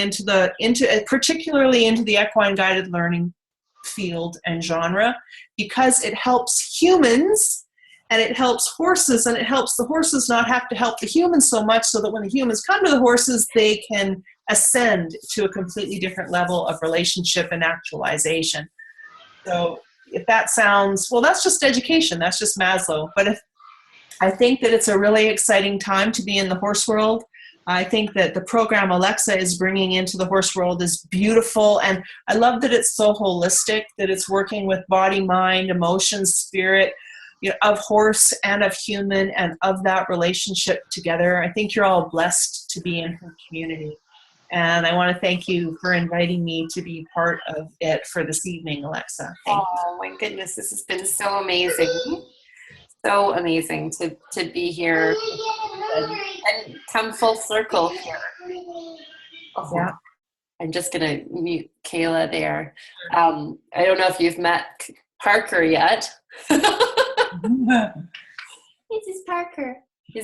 particularly into the equine guided learning field and genre, because it helps humans and it helps horses, and it helps the horses not have to help the humans so much, so that when the humans come to the horses, they can ascend to a completely different level of relationship and actualization. So if that sounds, well, that's just education, that's just Maslow. But I think that it's a really exciting time to be in the horse world. I think that the program Alexa is bringing into the horse world is beautiful, and I love that it's so holistic, that it's working with body, mind, emotions, spirit, of horse and of human, and of that relationship together. I think you're all blessed to be in her community. And I want to thank you for inviting me to be part of it for this evening, Alexa. Thank you. My goodness, this has been so amazing. So amazing to be here and come full circle here. Oh, yeah. I'm just going to mute Kayla there. I don't know if you've met Parker yet. This is Parker.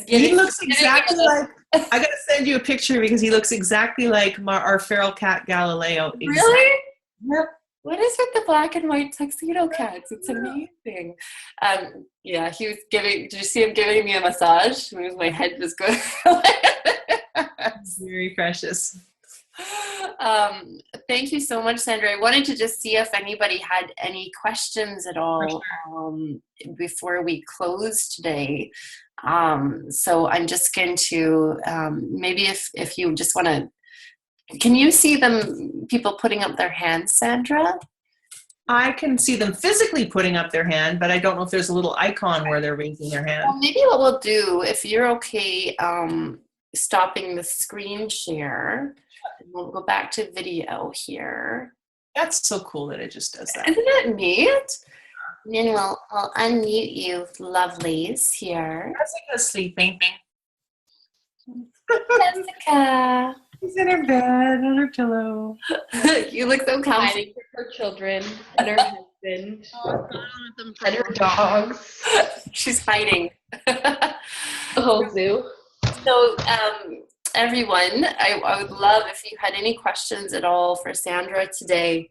He looks exactly like, I got to send you a picture because he looks exactly like our feral cat Galileo. Exactly. Really? Yep. What is with the black and white tuxedo cats? It's amazing. Yeah, he was did you see him giving me a massage? My head was going. Very precious. Thank you so much, Sandra. I wanted to just see if anybody had any questions at all before we close today. So I'm just going to, maybe if you just want to, can you see people putting up their hands, Sandra? I can see them physically putting up their hand, but I don't know if there's a little icon where they're raising their hand. Well, maybe what we'll do, if you're okay, stopping the screen share, and we'll go back to video here. That's so cool that it just does that. Isn't it neat? And then I'll unmute you lovelies here. Jessica's sleeping. Jessica. She's in her bed on her pillow. You look so comfortable. Hiding from her children and her husband and her dogs. She's fighting. The whole zoo. So, everyone, I would love if you had any questions at all for Sandra today.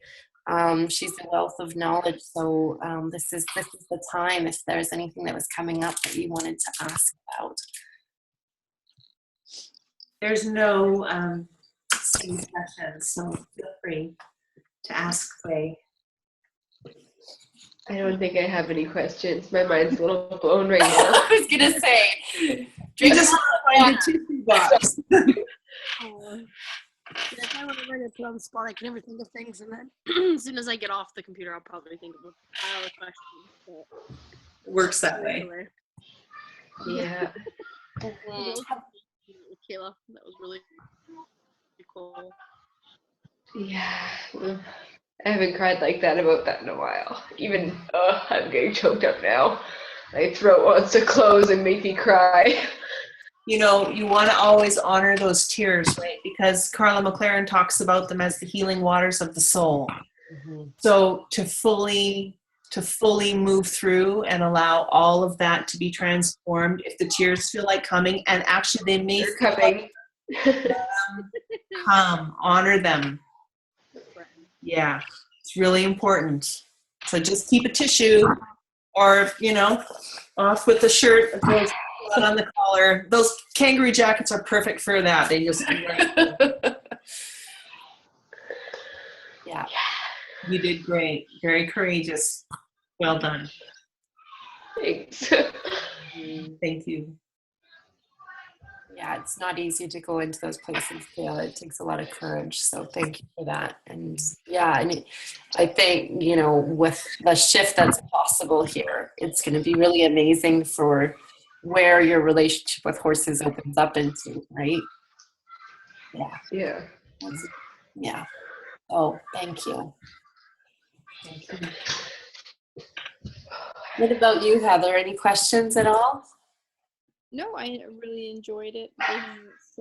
She's a wealth of knowledge, so this is the time if there's anything that was coming up that you wanted to ask about. There's no Zoom sessions, so feel free to ask away. I don't think I have any questions. My mind's a little blown right now. I was going to say, You just find a tissue box. If I want to write it put on the spot, I can never think of things, and then as soon as I get off the computer, I'll probably think of a pile of questions. But Works that way. Yeah. Kayla, that was really cool. Yeah. I haven't cried like that about that in a while. Even, I'm getting choked up now. My throat wants to close and make me cry. You know, you want to always honor those tears, right? Because Carla McLaren talks about them as the healing waters of the soul. Mm-hmm. So to fully move through and allow all of that to be transformed, if the tears feel like coming, and actually they may They're coming. Come, honor them. Yeah, it's really important. So just keep a tissue, or, you know, off with the shirt that goes on the collar. Those kangaroo jackets are perfect for that. They just yeah. You did great. Very courageous. Well done. Thanks. Thank you. Yeah, it's not easy to go into those places. Yeah, it takes a lot of courage. So thank you for that. And yeah, I mean, I think, you know, with the shift that's possible here, it's going to be really amazing for where your relationship with horses opens up into, right? Yeah. Yeah. Yeah. Oh, thank you. Thank you. What about you, Heather? Any questions at all? No, I really enjoyed it. It's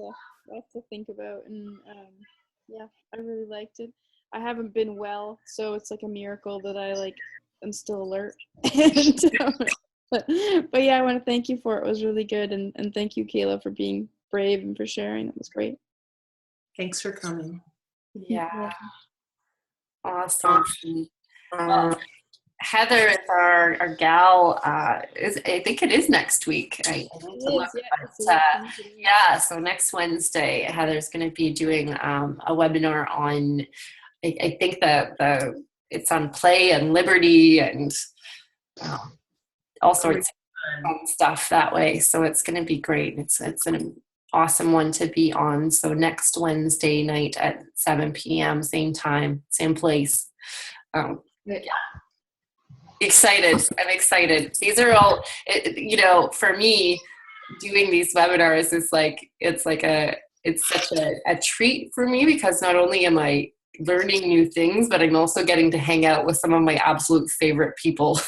lots to think about, and yeah, I really liked it. I haven't been well, so it's like a miracle that I'm still alert. But yeah, I want to thank you for it. It was really good, and thank you, Kayla, for being brave and for sharing. That was great. Thanks for coming. Yeah. Awesome. Heather is our gal. I think it is next week. I need to look. Yeah, so next Wednesday, Heather's going to be doing a webinar on. I think it's on play and liberty and all sorts of fun stuff that way. So it's going to be great. It's an awesome one to be on. So next Wednesday night at 7 p.m., same time, same place. Yeah. Excited. I'm excited. These are all, you know, for me, doing these webinars is it's such a treat for me, because not only am I learning new things, but I'm also getting to hang out with some of my absolute favorite people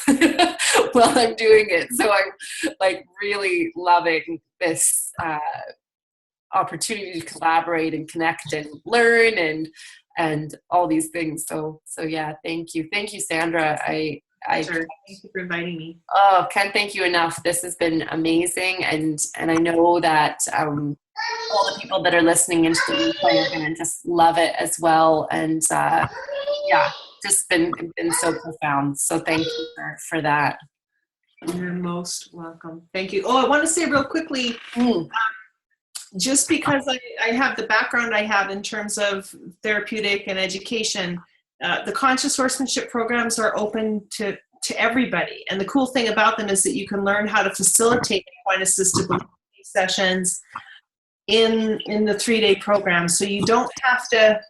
while I'm doing it. So I'm like really loving this opportunity to collaborate and connect and learn and all these things. So yeah, thank you, Sandra. Thank you for inviting me. Oh, can't thank you enough. This has been amazing, and I know that all the people that are listening into the replay are going to just love it as well. And yeah, just been so profound. So thank you for that. You're most welcome. Thank you. Oh, I want to say real quickly, just because I have the background I have in terms of therapeutic and education, the conscious horsemanship programs are open to everybody. And the cool thing about them is that you can learn how to facilitate equine assisted sessions in the 3-day program. So you don't have to,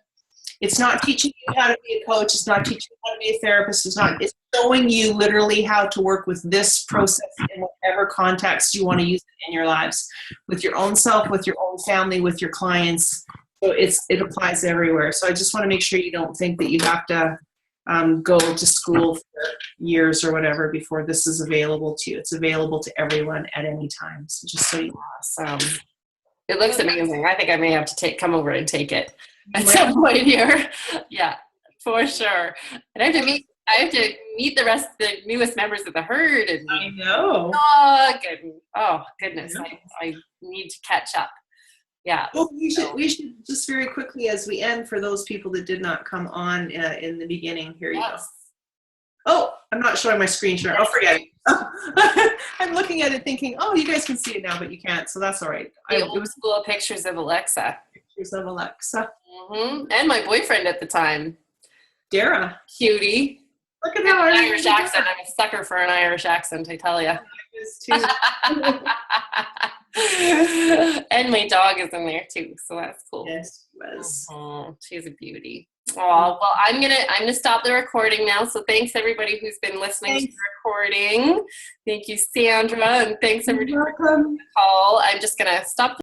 It's not teaching you how to be a coach. It's not teaching you how to be a therapist. It's showing you literally how to work with this process in whatever context you want to use it in your lives, with your own self, with your own family, with your clients. So it applies everywhere. So I just want to make sure you don't think that you have to go to school for years or whatever before this is available to you. It's available to everyone at any time. So just so you know. It looks amazing. I think I may have to come over and take it at some point here. Yeah, for sure. And I have to meet the newest members of the herd. And I know. Oh goodness, I need to catch up. Yeah. Well, we should just very quickly as we end, for those people that did not come on in the beginning. Here you go. Oh, I'm not showing my screen share. I'll forget it. I'm looking at it thinking, oh, you guys can see it now, but you can't, so that's all right. It was cool pictures of Alexa. Pictures of Alexa. Mm-hmm. And my boyfriend at the time. Dara. Cutie. Look at that Irish accent. I'm a sucker for an Irish accent, I tell you. And my dog is in there too, so that's cool. Yes, she was. Oh, she's a beauty. Oh, well, I'm gonna stop the recording now. So thanks everybody who's been listening to the recording. Thank you, Sandra, and thanks everybody for the call. I'm just gonna stop the